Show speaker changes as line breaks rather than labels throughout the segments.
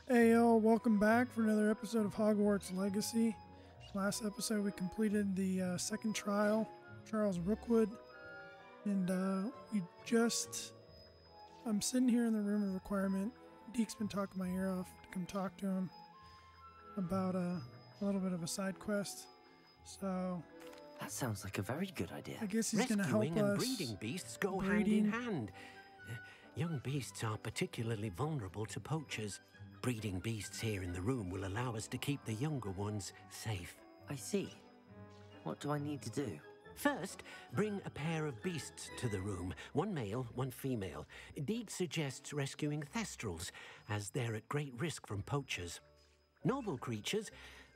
Hey y'all, welcome back for another episode of Hogwarts Legacy. Last episode we completed the second trial, Charles Rookwood, and I'm sitting here in the room of requirement. Deke's been talking my ear off to come talk to him about a little bit of a side quest. So
that sounds like a very good idea.
I guess he's going to help us.
Rescuing and breeding beasts go hand in hand. Young beasts are particularly vulnerable to poachers. Breeding beasts here in the room will allow us to keep the younger ones safe.
I see. What do I need to do?
First, bring a pair of beasts to the room. One male, one female. Deke suggests rescuing thestrals, as they're at great risk from poachers. Noble creatures,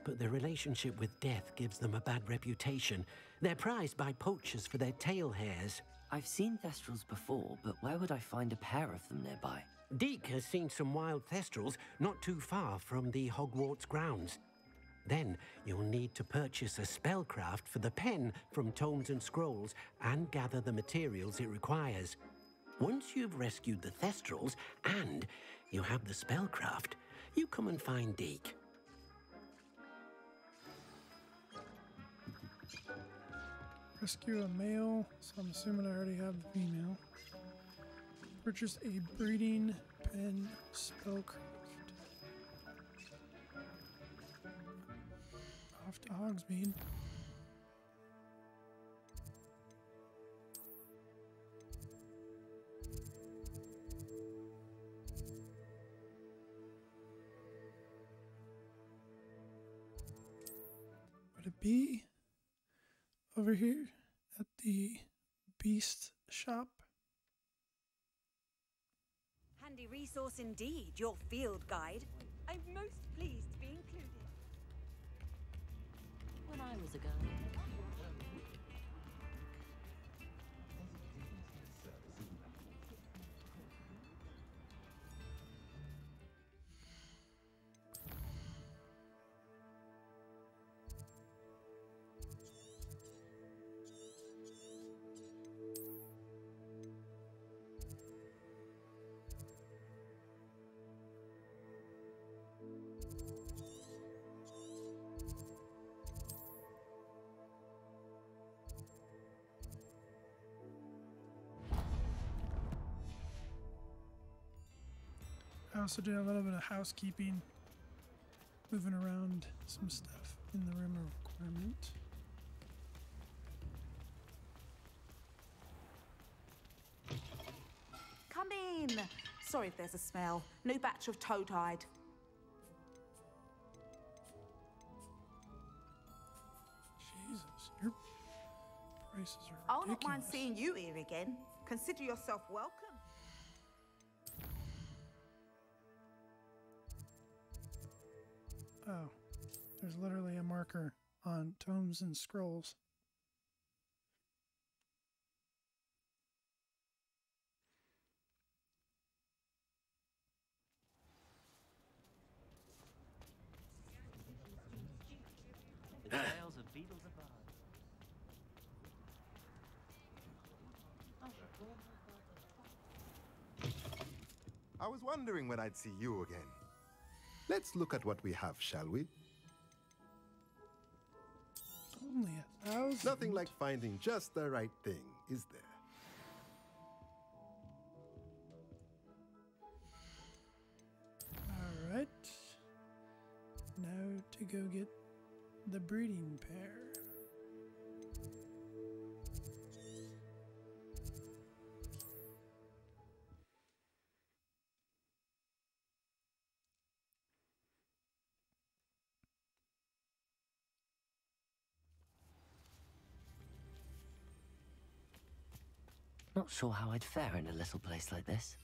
but their relationship with death gives them a bad reputation. They're prized by poachers for their tail hairs.
I've seen thestrals before, but where would I find a pair of them nearby?
Deke has seen some wild thestrals not too far from the Hogwarts grounds. Then you'll need to purchase a spellcraft for the pen from Tomes and Scrolls and gather the materials it requires. Once you've rescued the thestrals and you have the spellcraft, you come and find Deke.
Rescue a male, so I'm assuming I already have the female. Purchase a breeding pen spellcraft. Off to Hogsmeade. Would it be over here at the beast shop?
Handy resource indeed, your field guide. I'm most pleased to be included.
When I was a girl.
I also did a little bit of housekeeping, moving around some stuff in the room of requirement.
Come in. Sorry if there's a smell. New batch of toad-hide.
Jesus, your prices are
I'll
ridiculous.
not mind seeing you here again. Consider yourself welcome.
Oh, there's literally a marker on Tomes and Scrolls.
The tales of beetles above.
I was wondering when I'd see you again. Let's look at what we have, shall we?
Only 1,000.
Nothing like finding just the right thing, is there?
All right. Now to go get the breeding pair.
Not sure how I'd fare in a little place like this.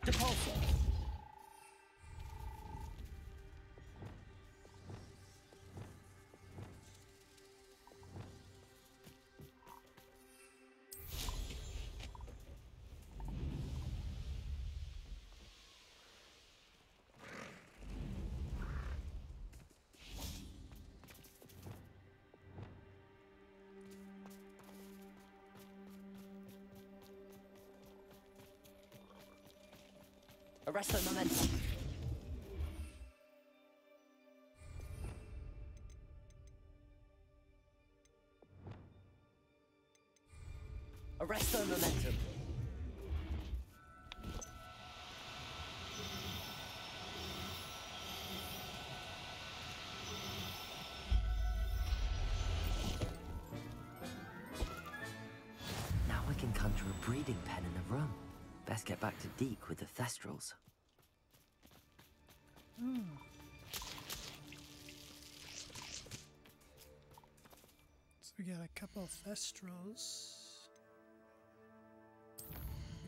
Depulsing. Arrest the momentum. Arrest the momentum. Now I can conjure a breeding pen in the room. Best get back to Deke with the Thestrals.
So we got a couple of Thestrals.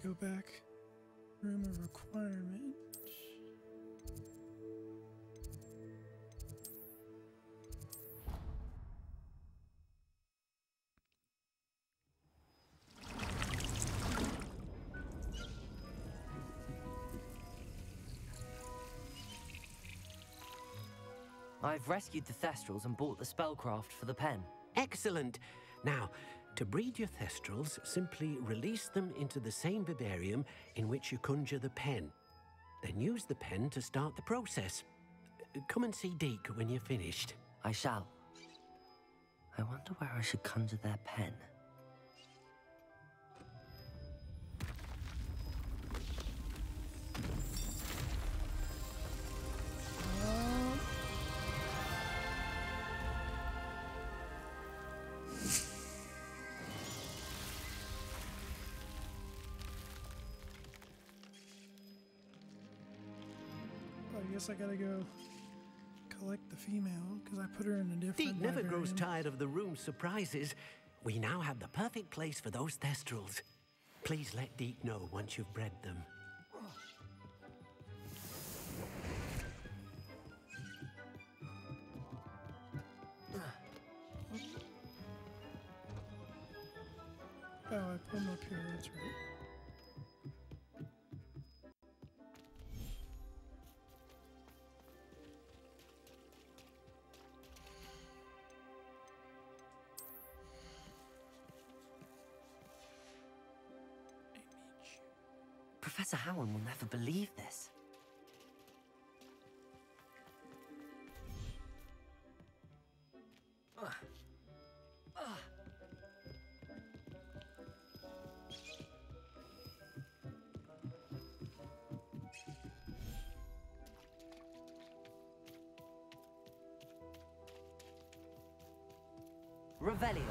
Go back. Room of requirement.
I've rescued the Thestrals and bought the spellcraft for the pen.
Excellent. Now, to breed your Thestrals, simply release them into the same vivarium in which you conjure the pen. Then use the pen to start the process. Come and see Deke when you're finished.
I shall. I wonder where I should conjure their pen.
I guess I gotta go collect the female because I put her in a different
Deke never grows
vivarium.
tired of the room's surprises. We now have the perfect place for those Thestrals. Please let Deke know once you've bred them.
Oh, I put them up here, that's right.
Professor Howard will never believe this. Revelio.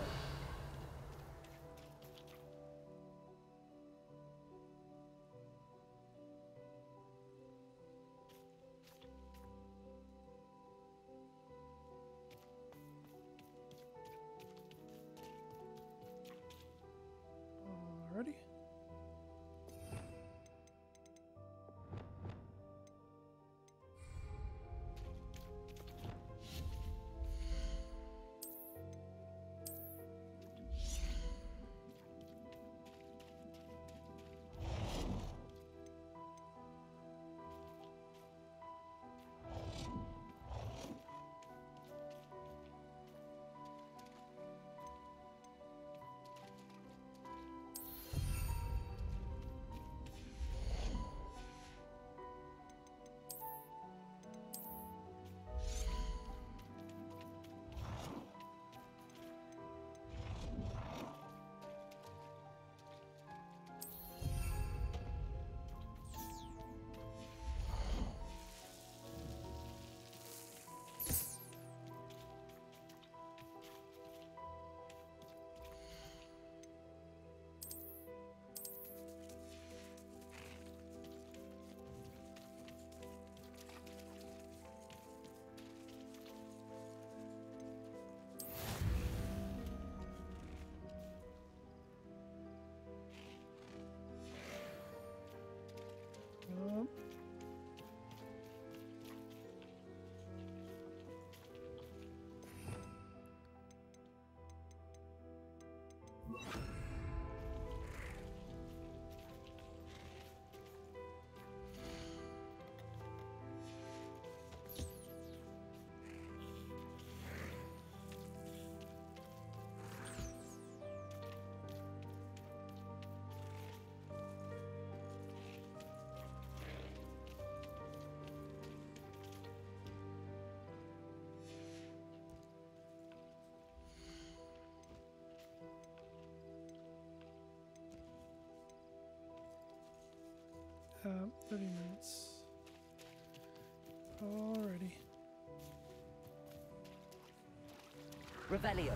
Alrighty. Uh, 30 minutes. Alrighty.
Revelio.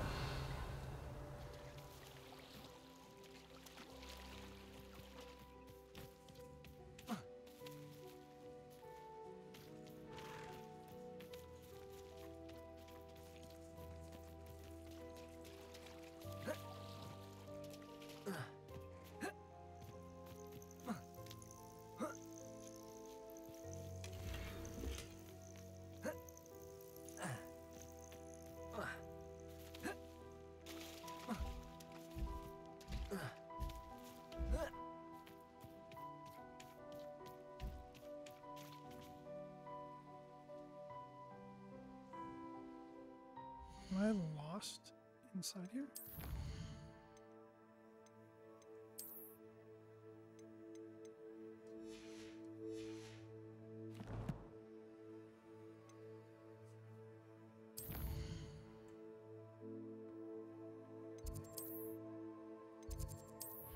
Am I lost inside here?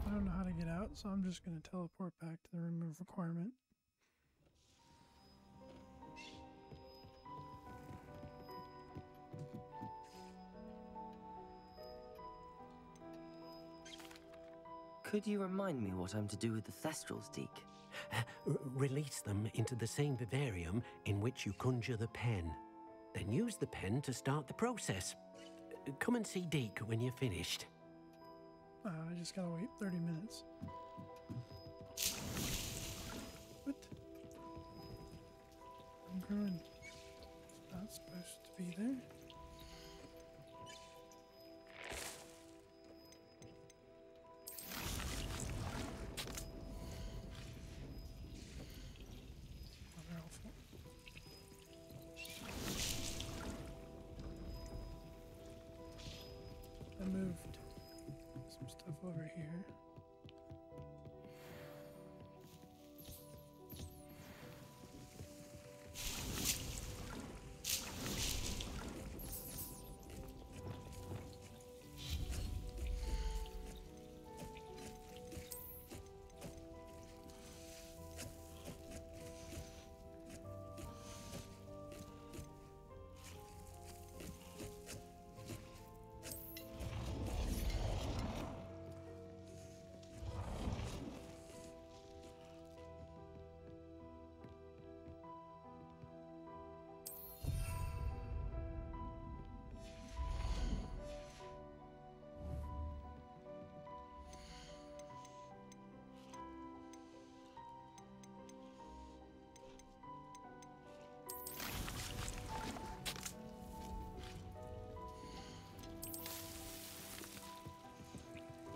I don't know how to get out, so I'm just going to teleport back to the remove requirement.
Could you remind me what I'm to do with the Thestrals, Deke?
Release them into the same vivarium in which you conjure the pen. Then use the pen to start the process. Come and see Deke when you're finished.
I just gotta wait 30 minutes. What? I'm growing. Not supposed to be there. I moved some stuff over here.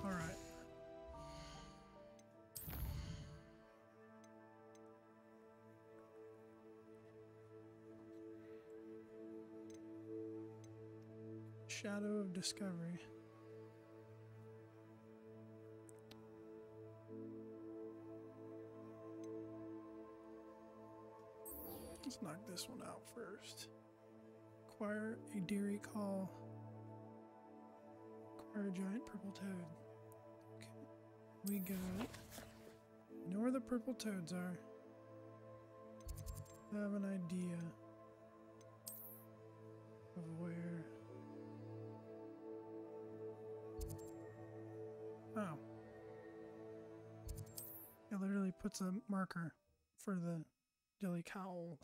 All right. Shadow of Discovery. Let's knock this one out first. Acquire a Deary Call. Acquire a giant purple toad. Okay. We got. Know where the purple toads are. I have an idea of where. Oh. It literally puts a marker for the dilly cowl.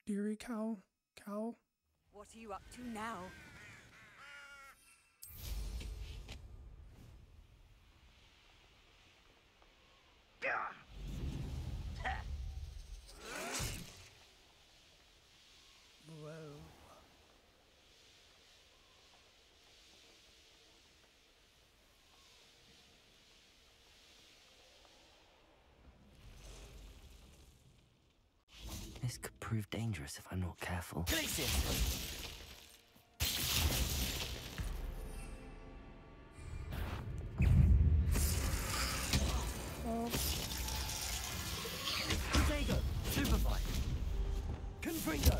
Deary cow? Cow?
What are you up to now?
Whoa.
prove dangerous if I'm not careful.
Oh,
Potato! Superfly! Confringo!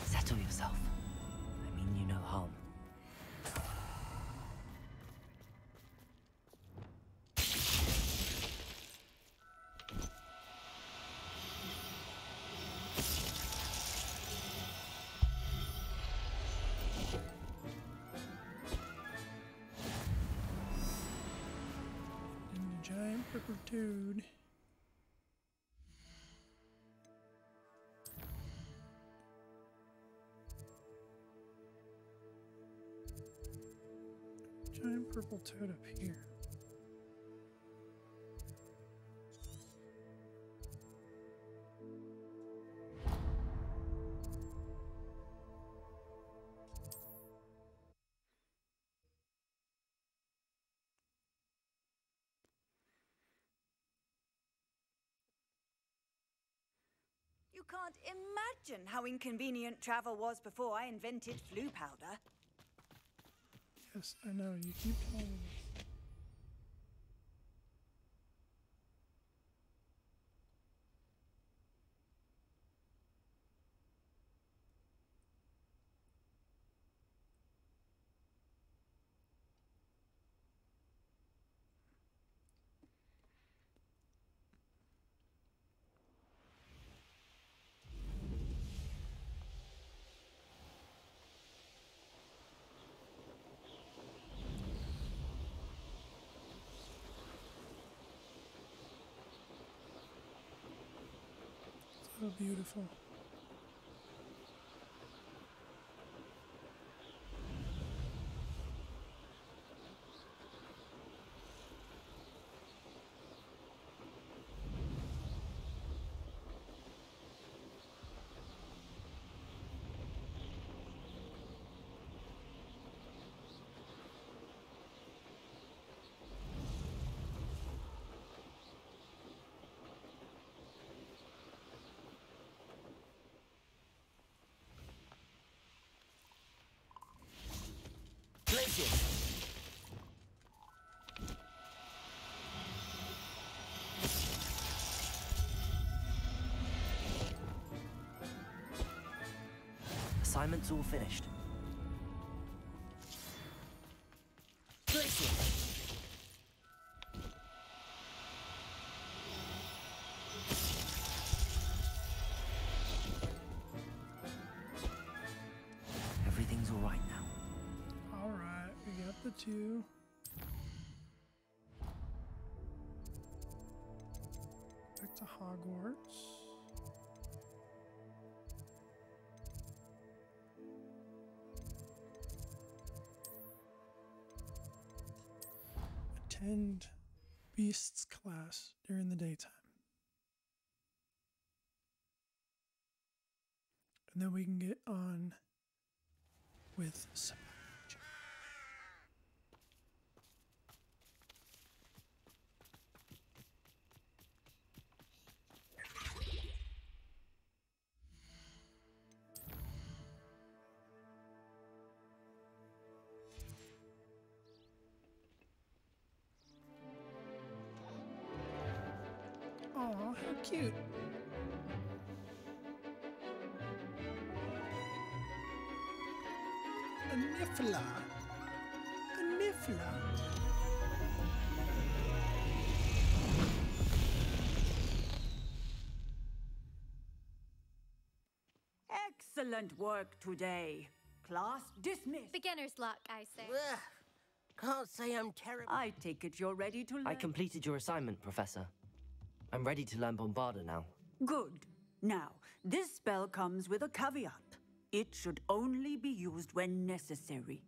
Settle yourself. I mean you no harm.
and the giant purple toad. Giant purple toad up here.
You can't imagine how inconvenient travel was before I invented flu powder.
Yes, I know. You keep telling me this. So beautiful.
Assignment's all finished. Everything's all right now.
All right, we got the two. Back to Hogwarts. Attend Beasts class during the daytime. And then we can get on with some magic. Aw, how cute. A niffler. A niffler.
Excellent work today. Class dismissed.
Beginner's luck, I say.
Ugh. Can't say I'm terrible.
I take it you're ready to learn.
I completed your assignment, Professor. I'm ready to learn Bombarda now.
Good. Now, this spell comes with a caveat. It should only be used when necessary.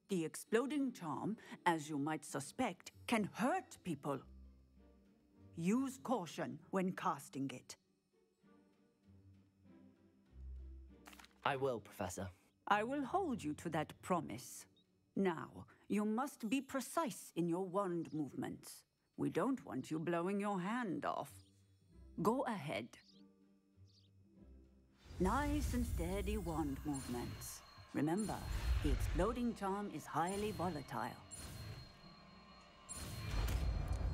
The exploding charm, as you might suspect, can hurt people. Use caution when casting it.
I will, Professor.
I will hold you to that promise. Now, you must be precise in your wand movements. We don't want you blowing your hand off. Go ahead. Nice and steady wand movements. Remember, the exploding charm is highly volatile.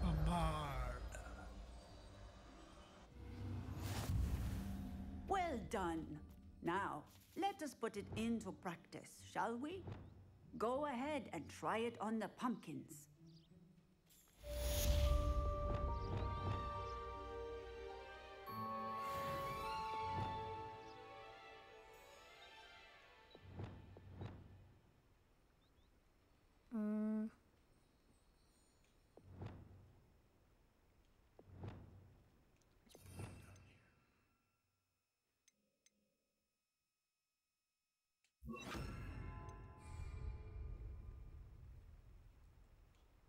Bombard.
Well done. Now, let us put it into practice, shall we? Go ahead and try it on the pumpkins.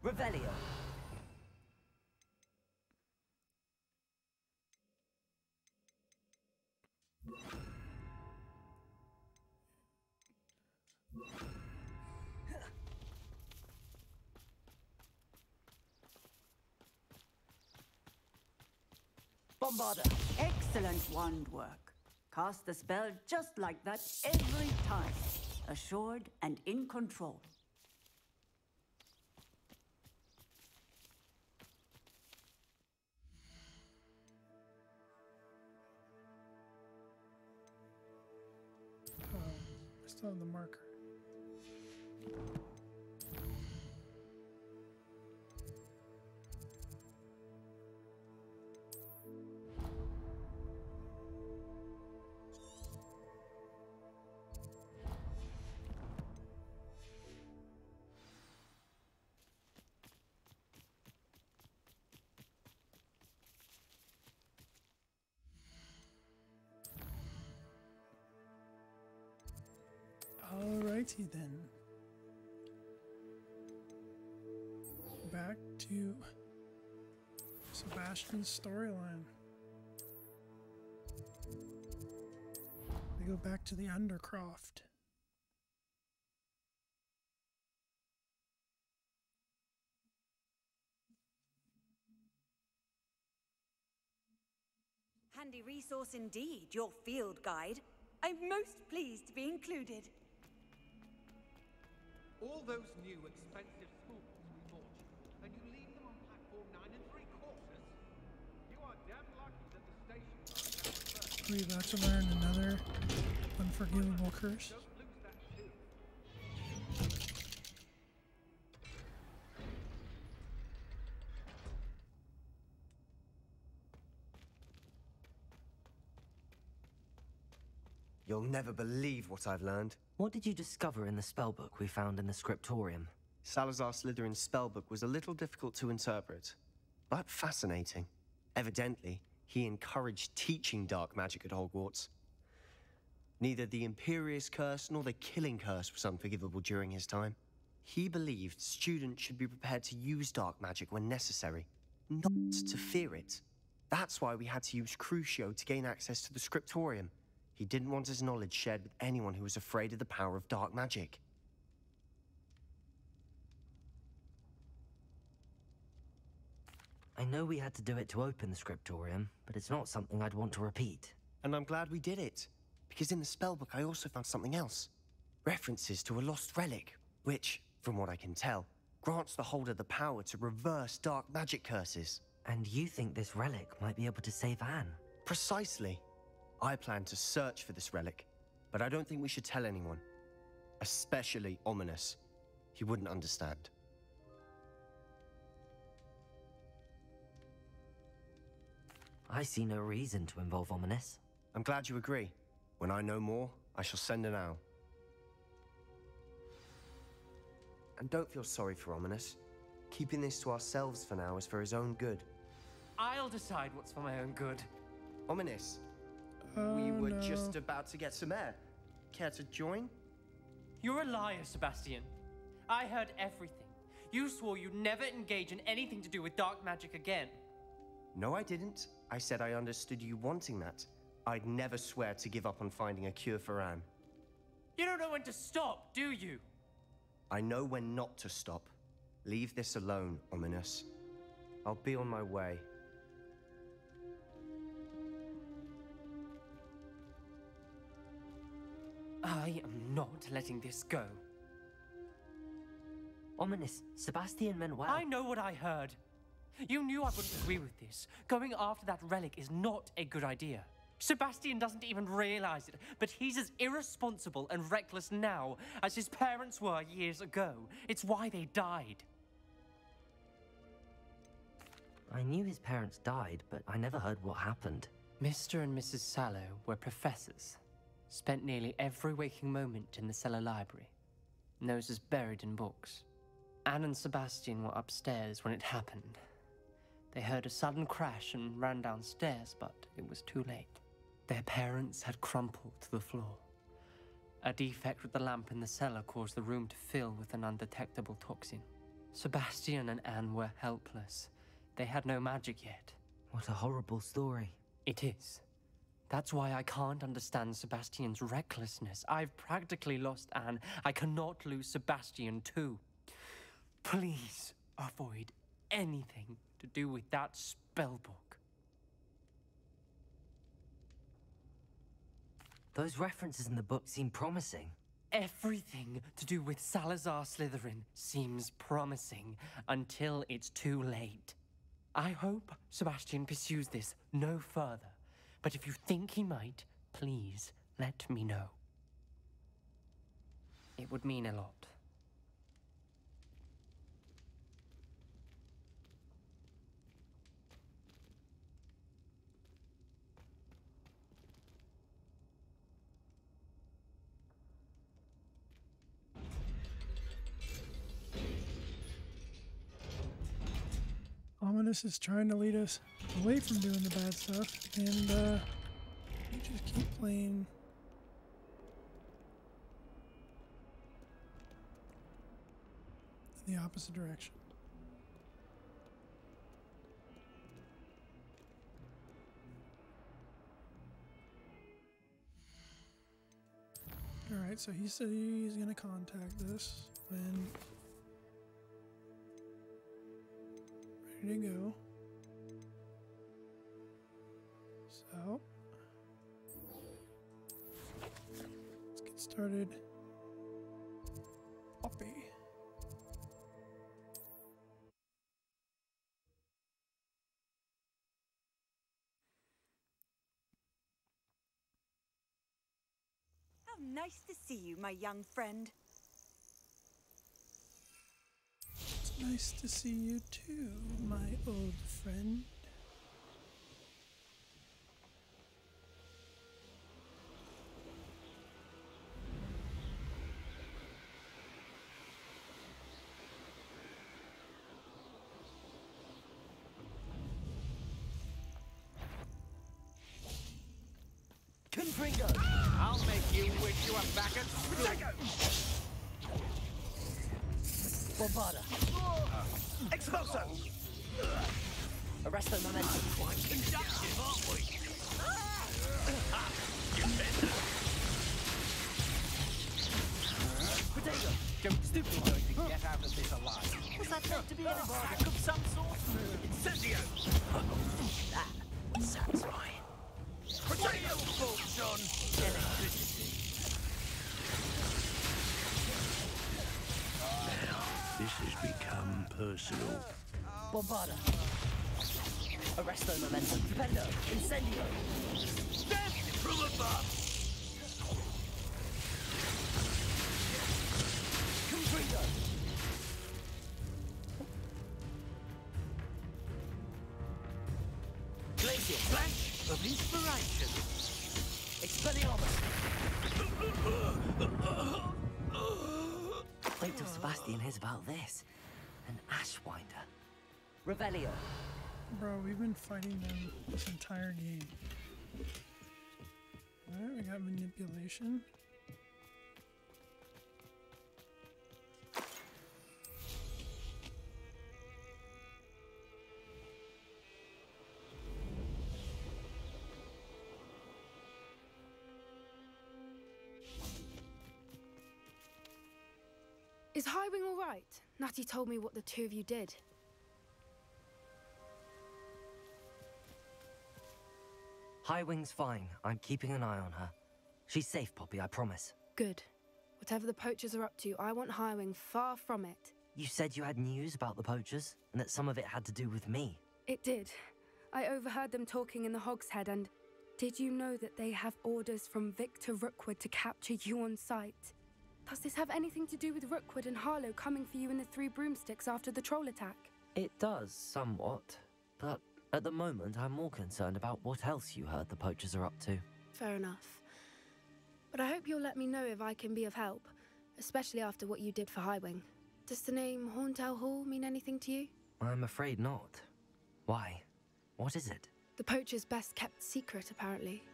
Revelio. Bombarda.
Excellent wand work. Cast the spell just like that every time. Assured and in control.
I still have the marker. Alrighty then. Back to Sebastian's storyline. We go back to the Undercroft.
Handy resource indeed, your field guide. I'm most pleased to be included.
All those new expensive schools we bought you, and you leave them on platform 9 3/4? You are damn lucky that the station guard
Are we about to learn another unforgivable curse?
don't lose that too.
You'll never believe what I've learned.
What did you discover in the spellbook we found in the scriptorium?
Salazar Slytherin's spellbook was a little difficult to interpret, but fascinating. Evidently, he encouraged teaching dark magic at Hogwarts. Neither the Imperious Curse nor the Killing Curse was unforgivable during his time. He believed students should be prepared to use dark magic when necessary, not to fear it. That's why we had to use Crucio to gain access to the scriptorium. He didn't want his knowledge shared with anyone who was afraid of the power of dark magic.
I know we had to do it to open the scriptorium, but it's not something I'd want to repeat.
And I'm glad we did it, because in the spellbook I also found something else. References to a lost relic, which, from what I can tell, grants the holder the power to reverse dark magic curses.
And you think this relic might be able to save Anne?
Precisely. I plan to search for this relic, but I don't think we should tell anyone. Especially Ominous. He wouldn't understand.
I see no reason to involve Ominous.
I'm glad you agree. When I know more, I shall send an owl. And don't feel sorry for Ominous. Keeping this to ourselves for now is for his own good.
I'll decide what's for my own good.
Ominous,
Oh,
we were
no.
just about to get some air. Care to join?
You're a liar, Sebastian. I heard everything. You swore you'd never engage in anything to do with dark magic again.
No, I didn't. I said I understood you wanting that. I'd never swear to give up on finding a cure for Anne.
You don't know when to stop, do you?
I know when not to stop. Leave this alone, Ominous. I'll be on my way.
I am not letting this go.
Ominous, Sebastian meant well.
I know what I heard. You knew I wouldn't agree with this. Going after that relic is not a good idea. Sebastian doesn't even realize it, but he's as irresponsible and reckless now as his parents were years ago. It's why they died.
I knew his parents died, but I never heard what happened.
Mr. and Mrs. Sallow were professors. Spent nearly every waking moment in the cellar library. Noses buried in books. Anne and Sebastian were upstairs when it happened. They heard a sudden crash and ran downstairs, but it was too late. Their parents had crumpled to the floor. A defect with the lamp in the cellar caused the room to fill with an undetectable toxin. Sebastian and Anne were helpless. They had no magic yet.
What a horrible story.
It is. That's why I can't understand Sebastian's recklessness. I've practically lost Anne. I cannot lose Sebastian too. Please avoid anything to do with that spellbook.
Those references in the book seem promising.
Everything to do with Salazar Slytherin seems promising until it's too late. I hope Sebastian pursues this no further. But if you think he might, please let me know. It would mean a lot.
Ominous is trying to lead us away from doing the bad stuff, and we just keep playing. In the opposite direction. Alright, so he said he's going to contact us when ready to go. So, let's get started. Poppy.
How nice to see you, my young friend.
It's nice to see you too, my old friend.
Confringo!
I'll make you wish you were back at school.
Bombarda!
Expulso!
Arresto momentum.
Quite conductive, aren't we?
Potato!
Don't stupid going to get out of this alive.
Was that meant to be an
Attack of some sort? Incendio!
That satisfying.
Potato bolts on electricity.
This has become personal.
Bombarda! Arresto momentum. Stupendo! Incendio!
Death from above!
Confringo! Glacier!
Flash of inspiration.
Expelliarmus! Wait till Sebastian hears about this. An Ashwinder. Revelio.
Bro, we've been fighting them this entire game. Alright, we got manipulation.
Is Highwing all right? Natty told me what the two of you did.
Highwing's fine. I'm keeping an eye on her. She's safe, Poppy, I promise.
Good. Whatever the poachers are up to, I want Highwing far from it.
You said you had news about the poachers, and that some of it had to do with me.
It did. I overheard them talking in the Hogshead, and did you know that they have orders from Victor Rookwood to capture you on sight? Does this have anything to do with Rookwood and Harlow coming for you in the Three Broomsticks after the troll attack?
It does, somewhat. But at the moment, I'm more concerned about what else you heard the poachers are up to.
Fair enough. But I hope you'll let me know if I can be of help, especially after what you did for Highwing. Does the name Horntail Hall mean anything to you?
I'm afraid not. Why? What is it?
The poacher's best kept secret, apparently.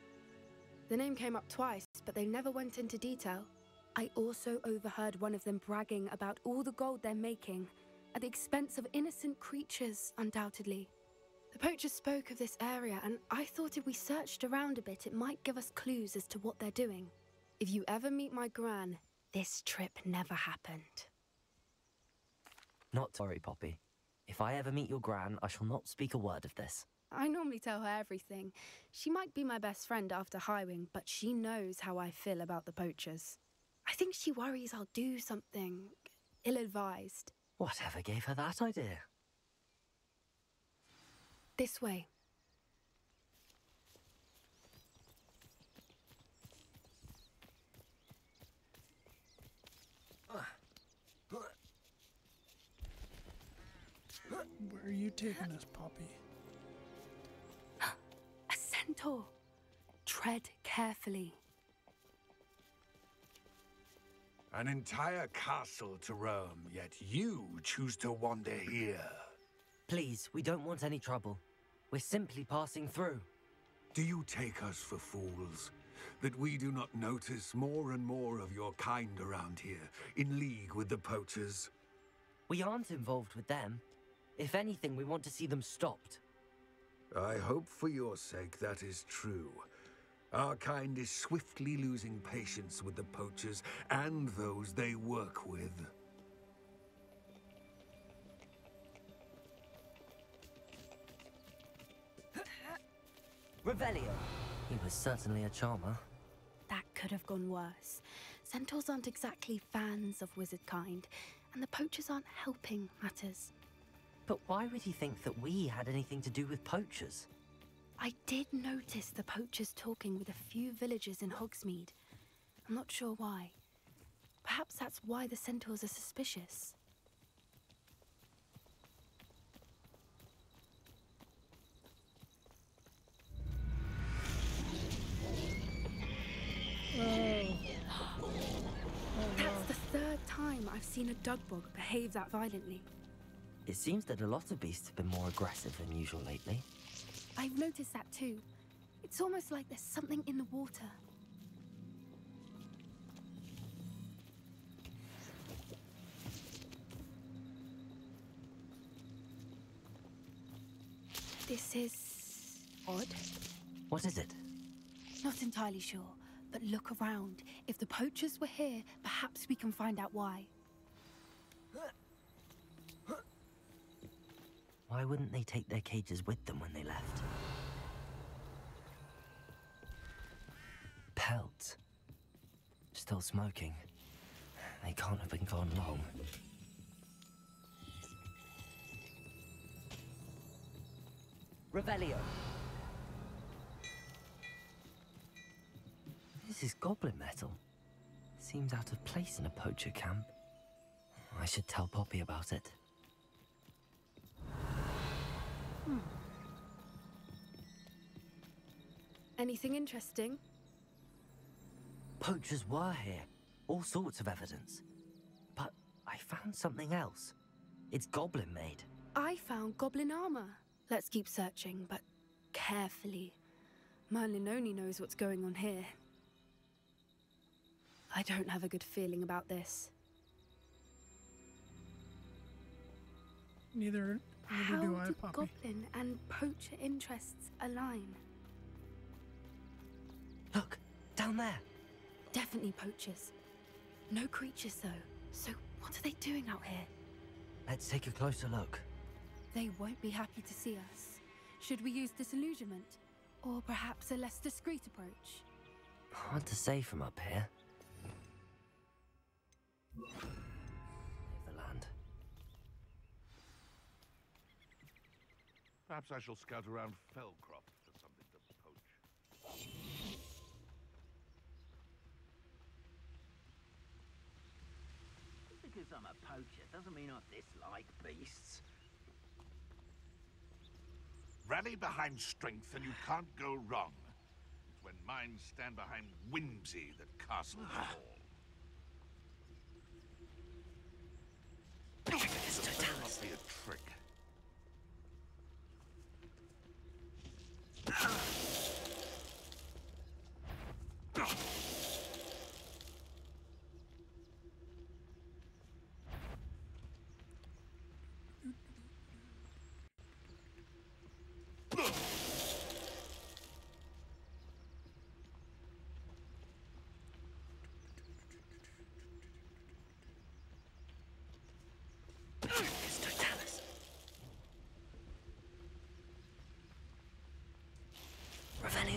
The name came up twice, but they never went into detail. I also overheard one of them bragging about all the gold they're making, at the expense of innocent creatures, undoubtedly. The poacher spoke of this area, and I thought if we searched around a bit, it might give us clues as to what they're doing. If you ever meet my Gran, this trip never happened.
Not to worry, Poppy. If I ever meet your Gran, I shall not speak a word of this.
I normally tell her everything. She might be my best friend after Highwing, but she knows how I feel about the poachers. I think she worries I'll do something ill-advised.
Whatever gave her that idea?
This way.
Where are you taking us, Poppy?
A centaur. Tread carefully.
An entire castle to roam, yet you choose to wander here.
Please, we don't want any trouble. We're simply passing through.
Do you take us for fools? That we do not notice more and more of your kind around here, in league with the poachers?
We aren't involved with them. If anything, we want to see them stopped.
I hope for your sake that is true. Our kind is swiftly losing patience with the poachers and those they work with.
Revelio! He was certainly a charmer.
That could have gone worse. Centaurs aren't exactly fans of wizard kind, and the poachers aren't helping matters.
But why would he think that we had anything to do with poachers?
I did notice the poachers talking with a few villagers in Hogsmeade. I'm not sure why. Perhaps that's why the centaurs are suspicious. That's the third time I've seen a dugbog behave that violently.
It seems that a lot of beasts have been more aggressive than usual lately.
I've noticed that too. It's almost like there's something in the water. This is odd.
What is it?
Not entirely sure, but look around. If the poachers were here, perhaps we can find out why.
Why wouldn't they take their cages with them when they left? Pelts. Still smoking. They can't have been gone long. Revelio! This is goblin metal. Seems out of place in a poacher camp. I should tell Poppy about it.
Anything interesting?
Poachers were here. All sorts of evidence. But I found something else. It's goblin made.
I found goblin armor. Let's keep searching, but carefully. Merlin only knows what's going on here. I don't have a good feeling about this.
Neither do I, Poppy.
Goblin and poacher interests align?
Look, down there.
Definitely poachers. No creatures, though. So What are they doing out here?
Let's take a closer look.
They won't be happy to see us. Should we use disillusionment? Or perhaps a less discreet approach?
Hard to say from up here. The land.
Perhaps I shall scout around Fellcroft for something to poach.
Just because I'm a poacher doesn't mean I dislike beasts.
Rally behind strength and you can't go wrong. It's when minds stand behind whimsy that castles fall. This must be a trick.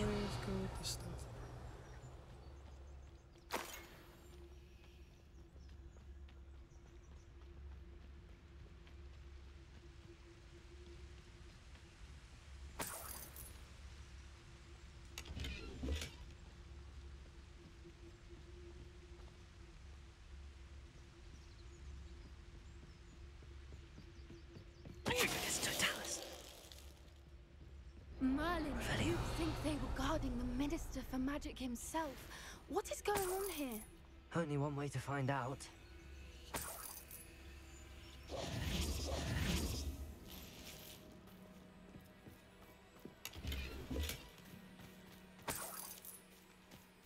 Let's go with the stuff.
Merlin, you think they were guarding the Minister for Magic himself? What is going on here?
Only one way to find out.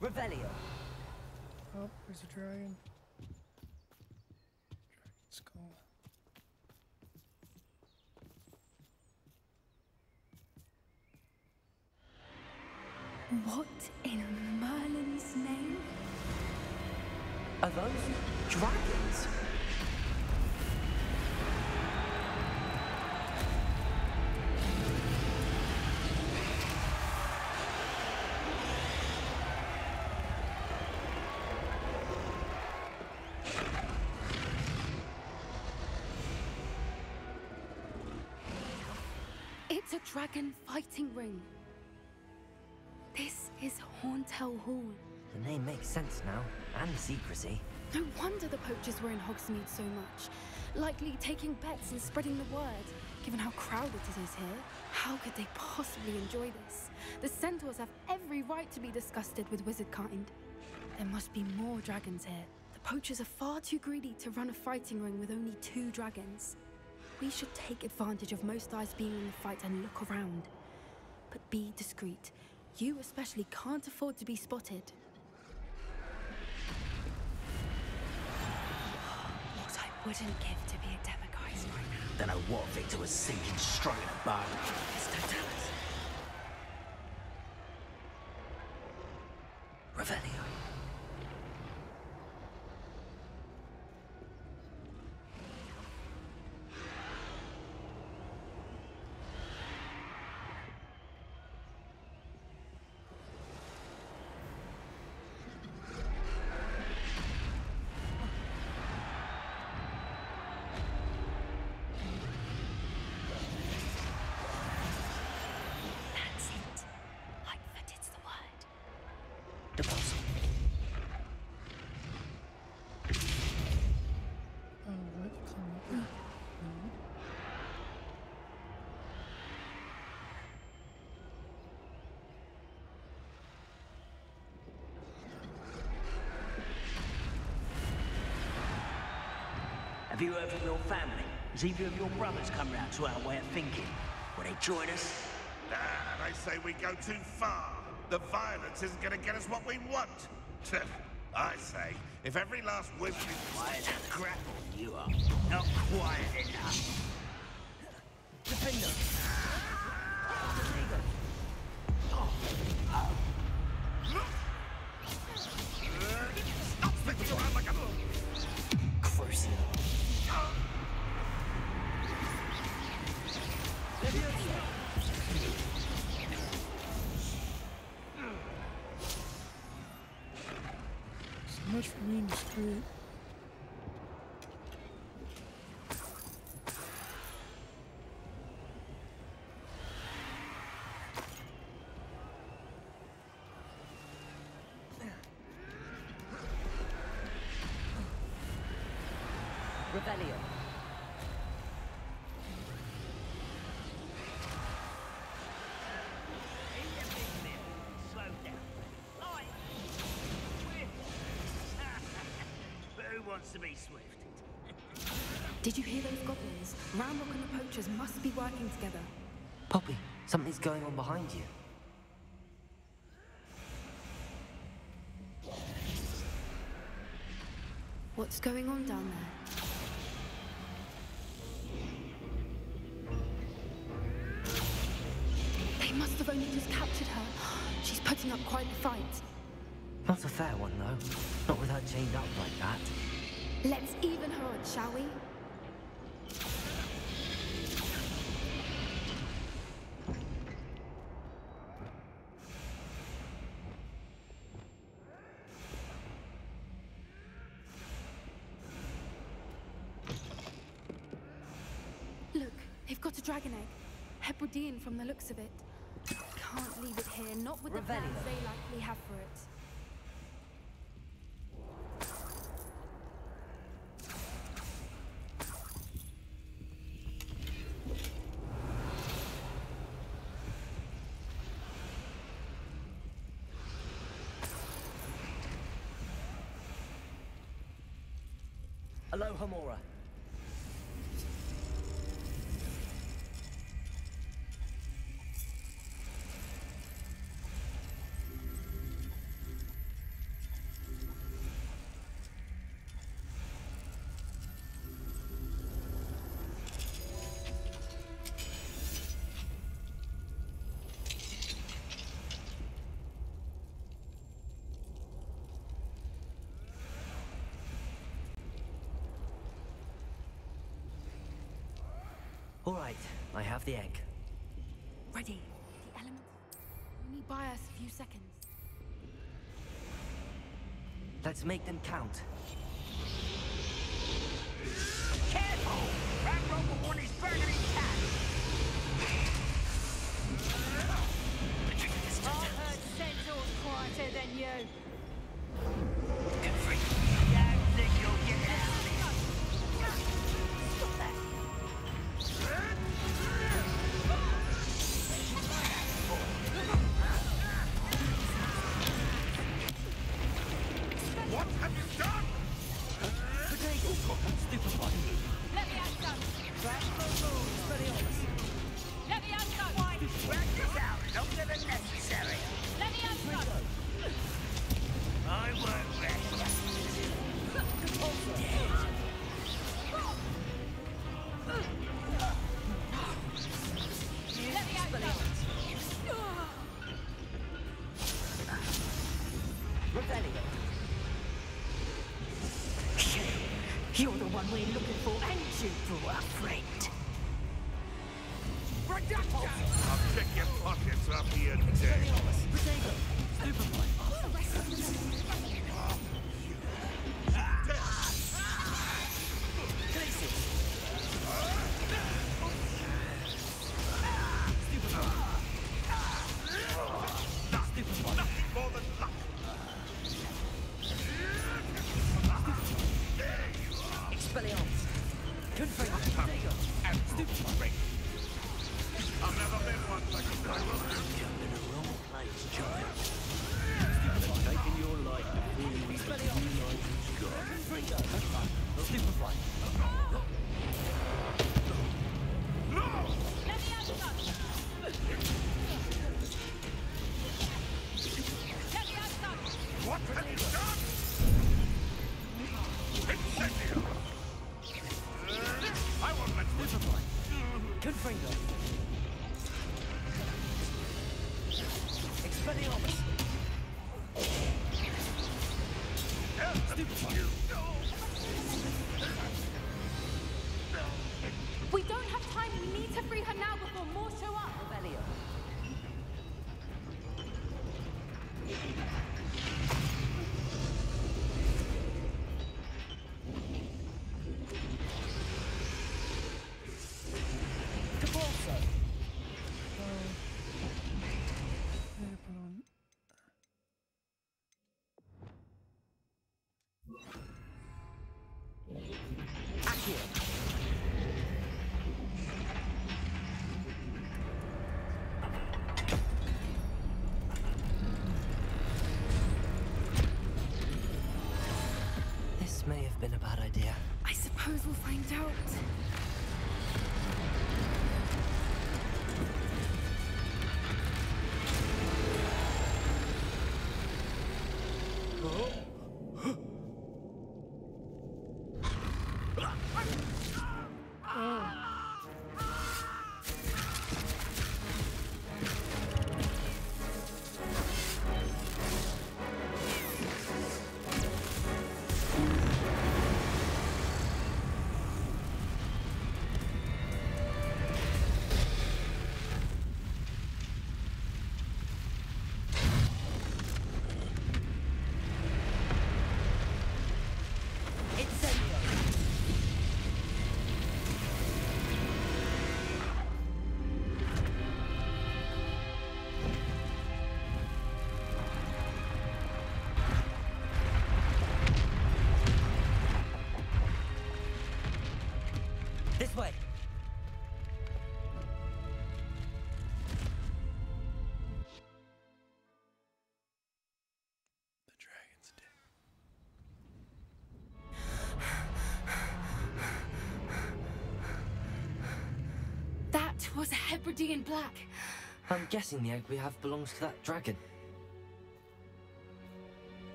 Revelio.
Oh, there's a dragon. Dragon skull.
What in Merlin's name?
Are those dragons?
It's a dragon fighting ring. This is Horntail Hall.
The name makes sense now, and the secrecy.
No wonder the poachers were in Hogsmeade so much. Likely taking bets and spreading the word, given how crowded it is here. How could they possibly enjoy this? The centaurs have every right to be disgusted with wizardkind. There must be more dragons here. The poachers are far too greedy to run a fighting ring with only 2 dragons. We should take advantage of most eyes being in the fight and look around. But be discreet. You especially can't afford to be spotted. What I wouldn't give to be a demiguise right now.
Don't know what Victor was thinking, strung in a bow.
It's Totalis. Revelio.
Have you heard from your family? Has either of your brothers come round to our way of thinking? Will they join us?
Nah, they say we go too far. The violence isn't gonna get us what we want. I say, if every last whip is
quiet, crap on you are. Not quiet enough.
Defender.
Stop spitting around like a...
Crucial.
much for being discreet.
Rebellion.
Slow down. Light. Swift. But who wants to be swift?
Did you hear those goblins? Ramrock and the poachers must be working together.
Poppy, something's going on behind you.
What's going on down there? They must have only just captured her. She's putting up quite the fight.
Not a fair one, though. Not with her chained up like that.
Let's even her odds, shall we? Look, they've got a dragon egg. Hebridean from the looks of it. Can't leave it here, not with the plans they likely have for it.
Aloha Mora. All right, I have the egg.
Ready. The elements only buy us a few seconds.
Let's make them count.
Careful! Ramrock will want his burger intact!
I've heard centaurs quieter than you.
Don't think you'll get out of this. Stop that!
What have you done?
Stupefy.
Let me have some. Let me have some.
Drag this out longer than necessary.
Let me have some.
I won't rest.
Let me have some.
Rebellion.
You're the one we're looking for, and you brought a friend.
I'll check your pockets up here today. Nothing more than luck.
Expelliarmus.
And stupid. I've never been one like a driver.
You're in the wrong place, child.
Taking your life before you even realize it's gone.
Stupefy.
Let me have some. Let me have some.
What have you done? Incendio! I won't let you
Stupefy. Confringo. Expelliarmus.
Stupefy.
We don't have time. We need to free her now before more show up.
Rebellion. here. This may have been a bad idea.
I suppose we'll find out.
This way.
The dragon's dead.
That was a Hebridean black.
I'm guessing the egg we have belongs to that dragon.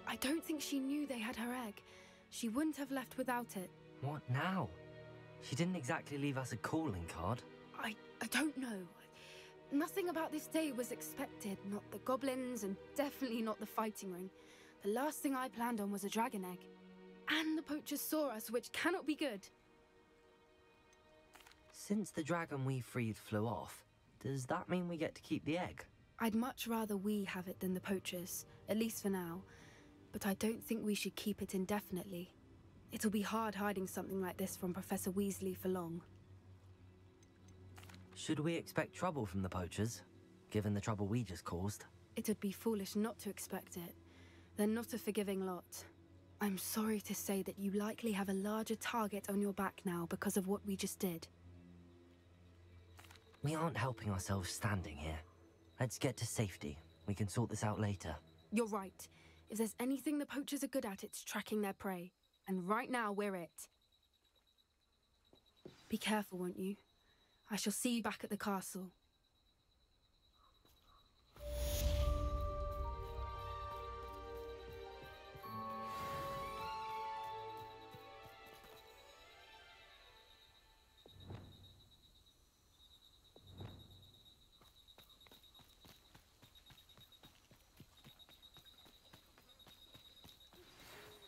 I don't think she knew they had her egg. She wouldn't have left without it.
What now? She didn't exactly leave us a calling card.
I don't know. Nothing about this day was expected. Not the goblins, and definitely not the fighting ring. The last thing I planned on was a dragon egg. And the poachers saw us, which cannot be good.
Since the dragon we freed flew off, does that mean we get to keep the egg?
I'd much rather we have it than the poachers, at least for now. But I don't think we should keep it indefinitely. It'll be hard hiding something like this from Professor Weasley for long.
Should we expect trouble from the poachers, given the trouble we just caused?
It'd be foolish not to expect it. They're not a forgiving lot. I'm sorry to say that you likely have a larger target on your back now because of what we just did.
We aren't helping ourselves standing here. Let's get to safety. We can sort this out later.
You're right. If there's anything the poachers are good at, it's tracking their prey. And right now, we're it. Be careful, won't you? I shall see you back at the castle.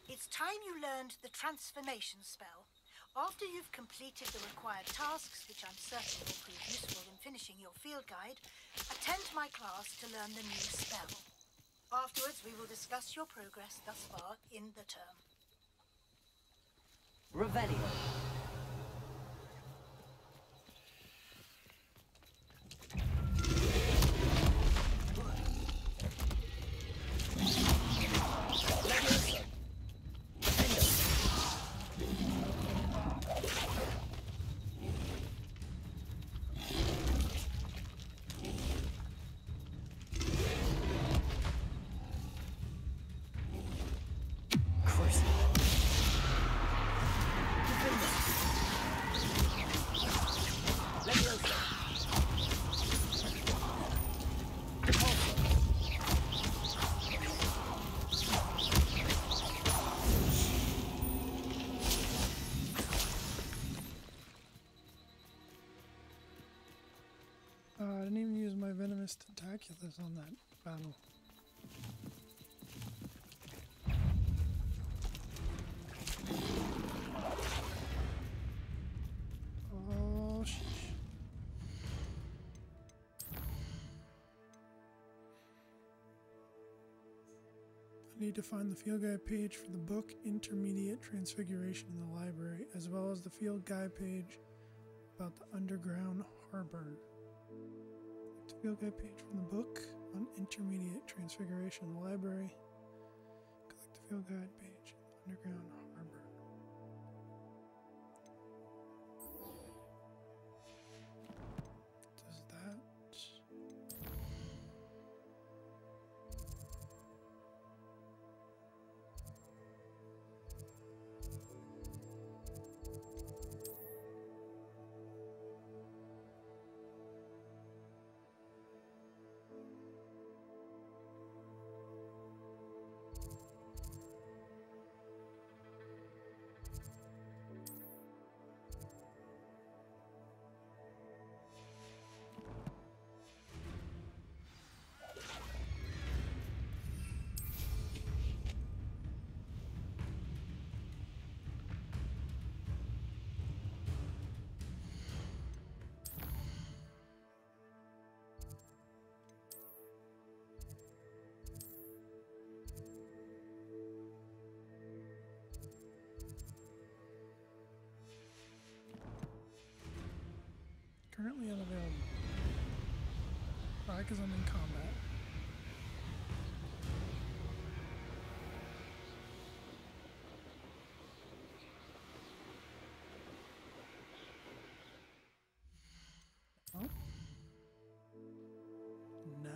It's time you learned the transformation spell. After you've completed the required tasks, which I'm certain will prove useful in finishing your field guide, attend my class to learn the new spell. Afterwards, we will discuss your progress thus far in the term.
Revelio.
I didn't even use my venomous tentaculus on that battle. Oh, sheesh. I need to find the field guide page for the book Intermediate Transfiguration in the library, as well as the field guide page about the underground harbor. The field guide page from the book on Intermediate Transfiguration in the library. Collect the field guide page, underground harbor. back as I'm in combat. Oh. Nah.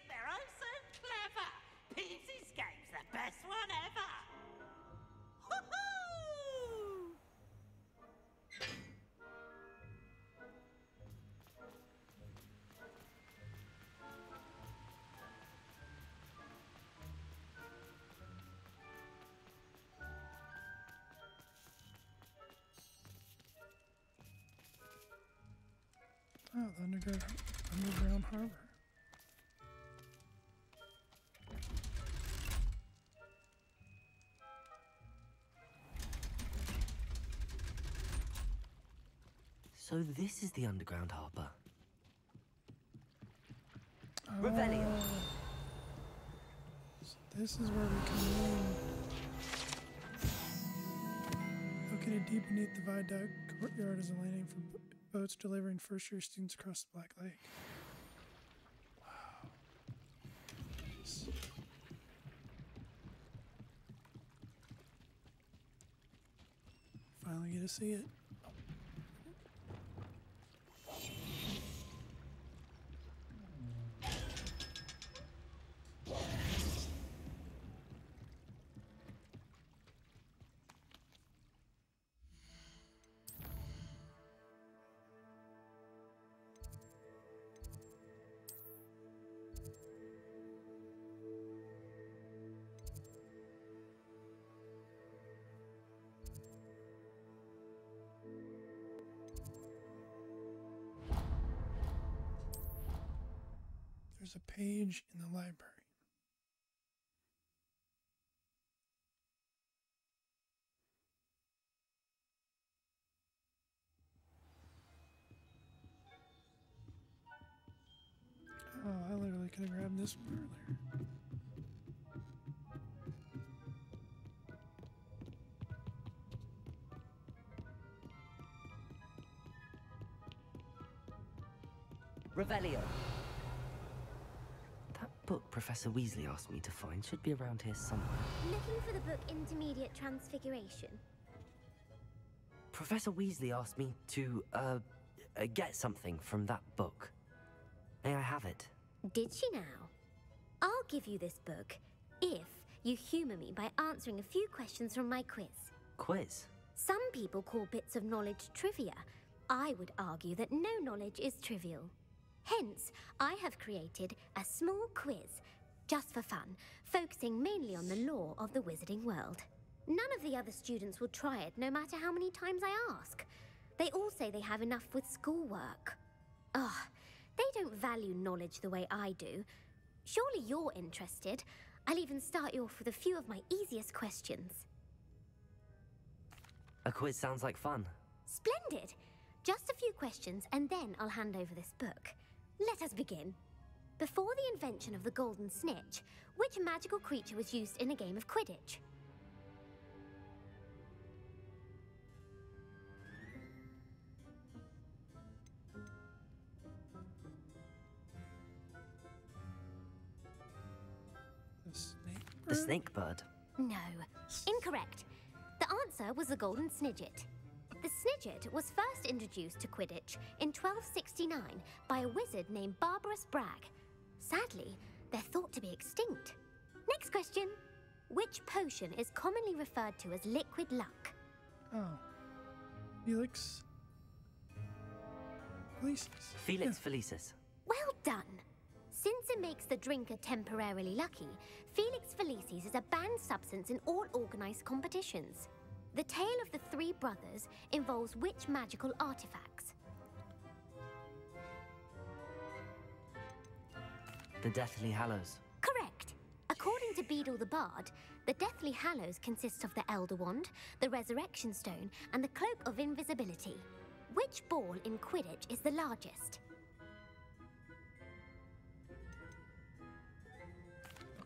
They're oh so clever. Peasy's game's the best one ever. Woohoo!
Oh, the underground harbor.
So this is the underground harbor.
Revelio. So this is where we come in. Located deep beneath the viaduct courtyard is a landing for boats delivering first-year students across the Black Lake. Wow. Nice. Finally get to see it. There's a page in the library. Oh, I literally could have grabbed this earlier.
Revelio. That book Professor Weasley asked me to find should be around here somewhere.
Looking for the book Intermediate Transfiguration?
Professor Weasley asked me to, get something from that book. May I have it?
Did she now? I'll give you this book if you humor me by answering a few questions from my quiz.
Quiz?
Some people call bits of knowledge trivia. I would argue that no knowledge is trivial. Hence, I have created a small quiz, just for fun, focusing mainly on the lore of the wizarding world. None of the other students will try it, no matter how many times I ask. They all say they have enough with schoolwork. Ugh, they don't value knowledge the way I do. Surely you're interested. I'll even start you off with a few of my easiest questions.
A quiz sounds like fun.
Splendid! Just a few questions, and then I'll hand over this book. Let us begin. Before the invention of the golden snitch, which magical creature was used in a game of Quidditch?
The snake bird?
The snake bird?
No. Incorrect. The answer was the golden snidget. The snidget was first introduced to Quidditch in 1269 by a wizard named Barbarous Bragg. Sadly, they're thought to be extinct. Next question. Which potion is commonly referred to as liquid luck?
Oh. Felix. Felicis.
Felix Felicis.
Well done. Since it makes the drinker temporarily lucky, Felix Felicis is a banned substance in all organized competitions. The tale of the three brothers involves which magical artifacts?
The Deathly Hallows.
Correct. According to Beadle the Bard, the Deathly Hallows consists of the Elder Wand, the Resurrection Stone, and the Cloak of Invisibility. Which ball in Quidditch is the largest?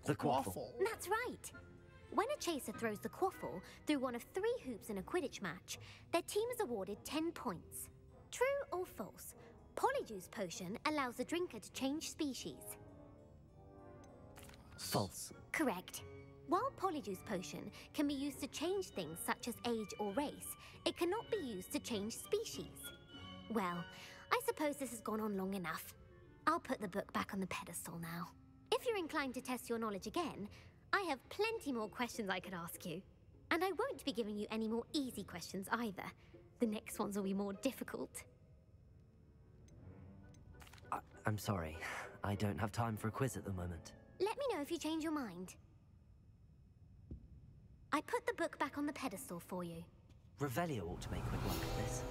The quaffle.
That's right. When a chaser throws the quaffle through one of 3 hoops in a Quidditch match, their team is awarded 10 points. True or false? Polyjuice Potion allows the drinker to change species.
False.
Correct. While Polyjuice Potion can be used to change things such as age or race, it cannot be used to change species. Well, I suppose this has gone on long enough. I'll put the book back on the pedestal now. If you're inclined to test your knowledge again, I have plenty more questions I could ask you. And I won't be giving you any more easy questions either. The next ones will be more difficult.
I'm sorry. I don't have time for a quiz at the moment.
Let me know if you change your mind. I put the book back on the pedestal for you.
Revelio ought to make quick work of this.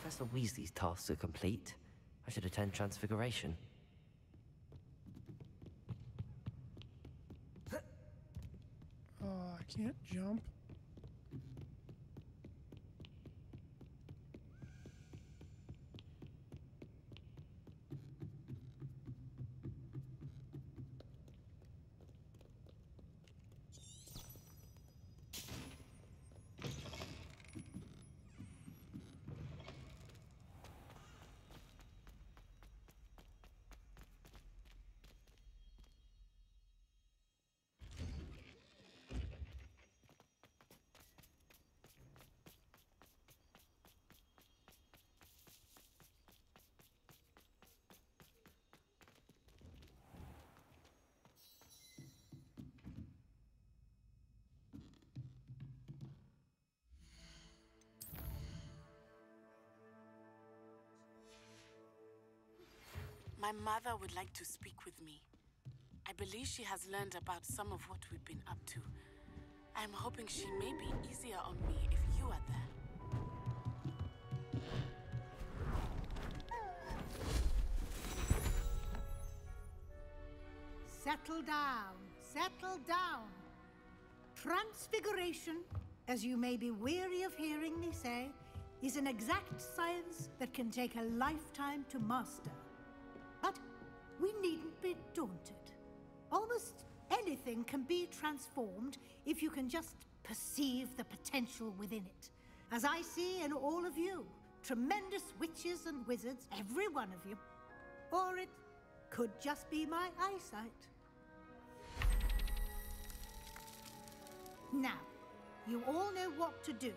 Professor Weasley's tasks are complete. I should attend Transfiguration.
I can't jump.
My mother would like to speak with me. I believe she has learned about some of what we've been up to. I'm hoping she may be easier on me if you are there.
Settle down, settle down. Transfiguration, as you may be weary of hearing me say, is an exact science that can take a lifetime to master. But we needn't be daunted. Almost anything can be transformed if you can just perceive the potential within it. As I see in all of you, tremendous witches and wizards, every one of you. Or it could just be my eyesight. Now, you all know what to do.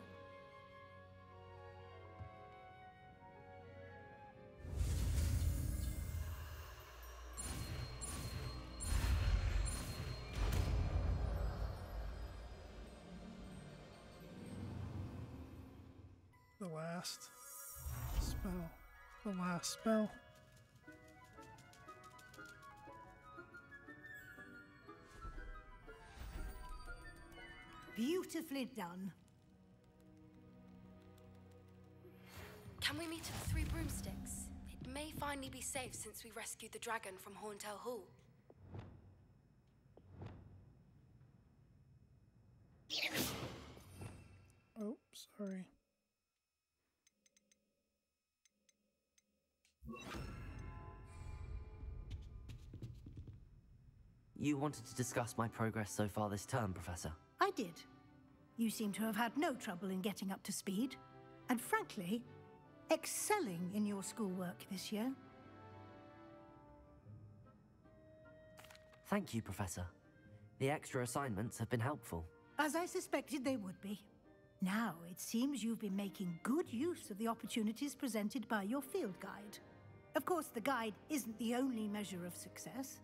The last spell. The last spell.
Beautifully done.
Can we meet at the Three Broomsticks? It may finally be safe since we rescued the dragon from Horntail Hall.
Oh, sorry.
You wanted to discuss my progress so far this term, Professor?
I did. You seem to have had no trouble in getting up to speed. And frankly, excelling in your schoolwork this year.
Thank you, Professor. The extra assignments have been helpful.
As I suspected they would be. Now, it seems you've been making good use of the opportunities presented by your field guide. Of course, the guide isn't the only measure of success.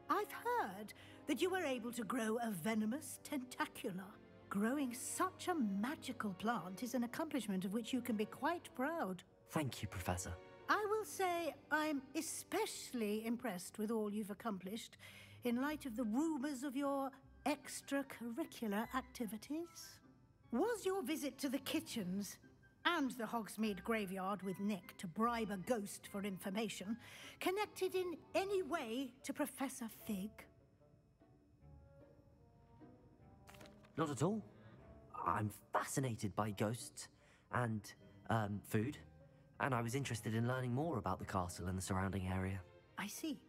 I've heard that you were able to grow a venomous tentacula. Growing such a magical plant is an accomplishment of which you can be quite proud.
Thank you, Professor.
I will say I'm especially impressed with all you've accomplished in light of the rumors of your extracurricular activities. Was your visit to the kitchens and the Hogsmeade graveyard with Nick to bribe a ghost for information connected in any way to Professor Fig?
Not at all. I'm fascinated by ghosts and food, and I was interested in learning more about the castle and the surrounding area.
I see.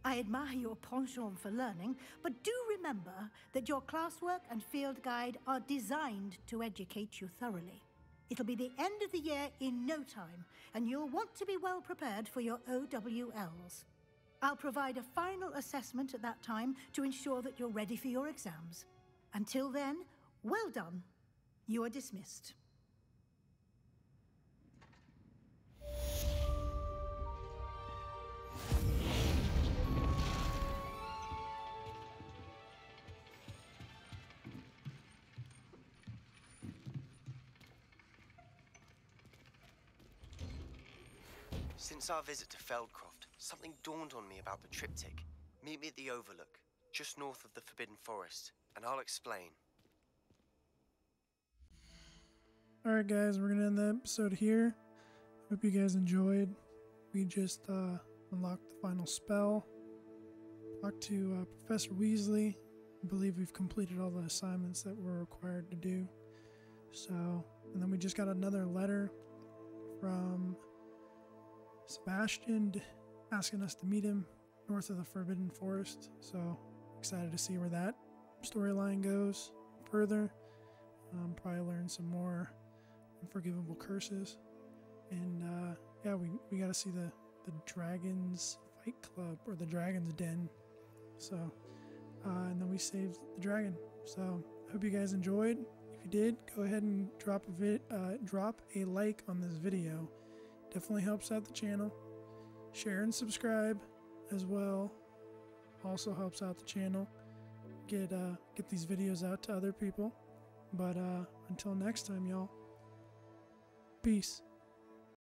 I admire your penchant for learning, but do remember that your classwork and field guide are designed to educate you thoroughly. It'll be the end of the year in no time, and you'll want to be well prepared for your OWLs. I'll provide a final assessment at that time to ensure that you're ready for your exams. Until then, well done. You are dismissed.
Since our visit to Feldcroft, something dawned on me about the triptych. Meet me at the Overlook, just north of the Forbidden Forest, and I'll explain.
Alright guys, we're going to end the episode here. Hope you guys enjoyed. We just unlocked the final spell. Talked to Professor Weasley. I believe we've completed all the assignments that we're required to do. So, and then we just got another letter from Sebastian asking us to meet him north of the Forbidden Forest. So, excited to see where that storyline goes further. Probably learn some more unforgivable curses. And yeah, we got to see the Dragon's Fight Club, or the Dragon's Den. So, and then we saved the dragon. So, I hope you guys enjoyed. If you did, go ahead and drop a like on this video. Definitely helps out the channel. Share and subscribe as well. Also helps out the channel. Get these videos out to other people. But until next time, y'all. Peace.